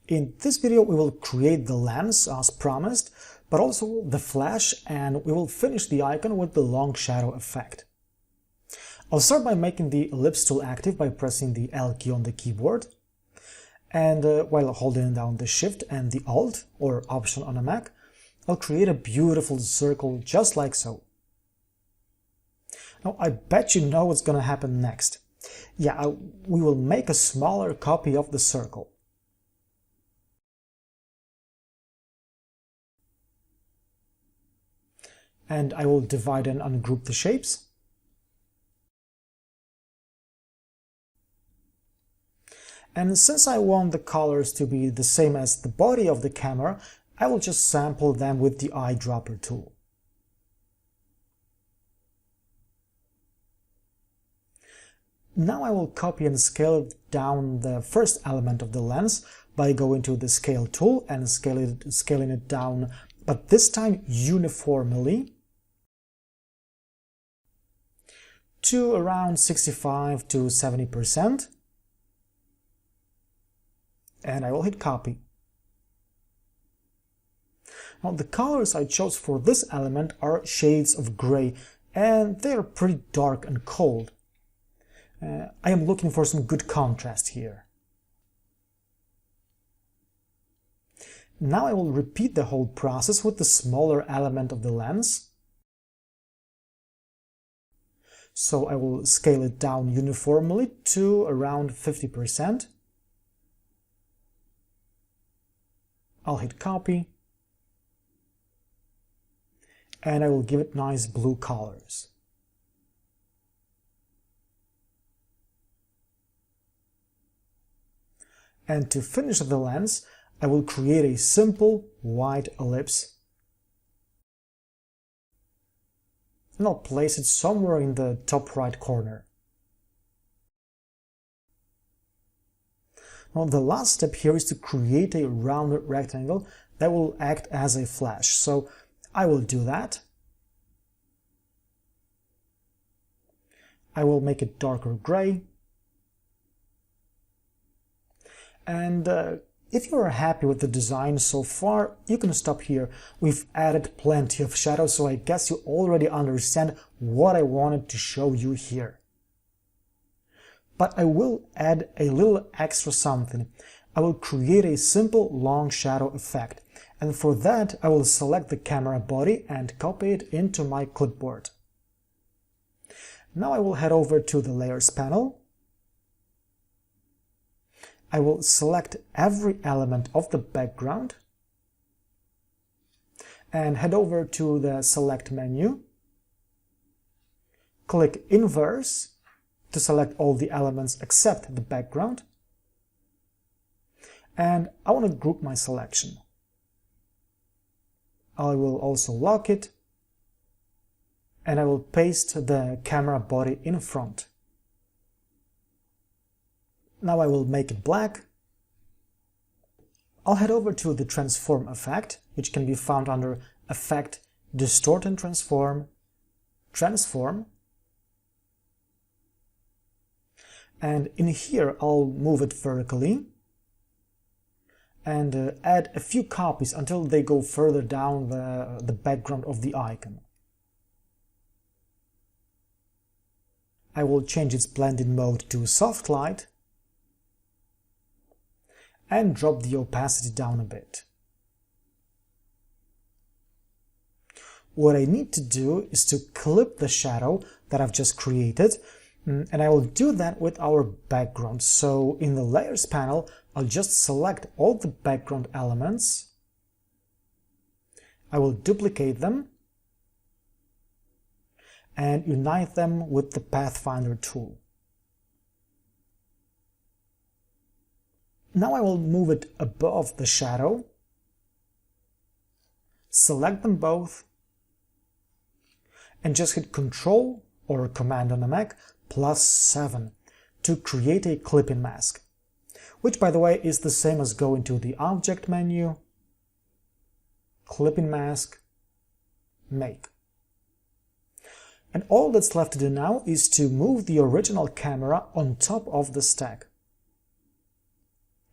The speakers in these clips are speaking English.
In this video we will create the lens as promised, but also the flash, and we will finish the icon with the long shadow effect. I'll start by making the ellipse tool active by pressing the L key on the keyboard, and while holding down the Shift and the Alt or Option on a Mac, I'll create a beautiful circle just like so. Now I bet you know what's gonna happen next. Yeah, we will make a smaller copy of the circle. And I will divide and ungroup the shapes. And since I want the colors to be the same as the body of the camera, I will just sample them with the eyedropper tool. Now I will copy and scale down the first element of the lens by going to the Scale tool and scaling it down, but this time uniformly, to around 65 to 70%. And I will hit copy. Now the colors I chose for this element are shades of gray, and they are pretty dark and cold. I am looking for some good contrast here. Now I will repeat the whole process with the smaller element of the lens. So I will scale it down uniformly to around 50%. I'll hit copy, and I will give it nice blue colors. And to finish the lens, I will create a simple white ellipse. And I'll place it somewhere in the top right corner. Now the last step here is to create a rounded rectangle that will act as a flash. So I will do that. I will make it darker gray. And if you are happy with the design so far, you can stop here. We've added plenty of shadow, so I guess you already understand what I wanted to show you here. But I will add a little extra something. I will create a simple long shadow effect, and for that I will select the camera body and copy it into my clipboard. Now I will head over to the Layers panel. I will select every element of the background and head over to the Select menu. Click Inverse to select all the elements except the background. And I want to group my selection. I will also lock it, and I will paste the camera body in front. Now I will make it black. I'll head over to the Transform effect, which can be found under Effect, Distort and Transform, Transform. And in here I'll move it vertically and add a few copies until they go further down the background of the icon. I will change its blending mode to Soft Light and drop the opacity down a bit. What I need to do is to clip the shadow that I've just created, and I will do that with our background. So in the Layers panel, I'll just select all the background elements. I will duplicate them and unite them with the Pathfinder tool. Now I will move it above the shadow, select them both, and just hit Ctrl or Command on a Mac +7 to create a clipping mask, which by the way is the same as going to the Object menu, Clipping Mask, Make. And all that's left to do now is to move the original camera on top of the stack.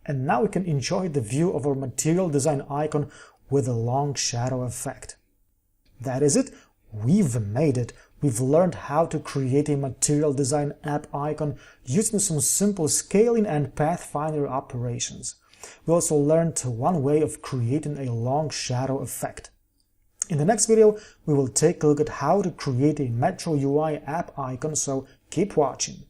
And now we can enjoy the view of our material design icon with a long shadow effect. That is it. We've made it. We've learned how to create a material design app icon using some simple scaling and pathfinder operations. We also learned one way of creating a long shadow effect. In the next video, we will take a look at how to create a Metro UI app icon, so keep watching.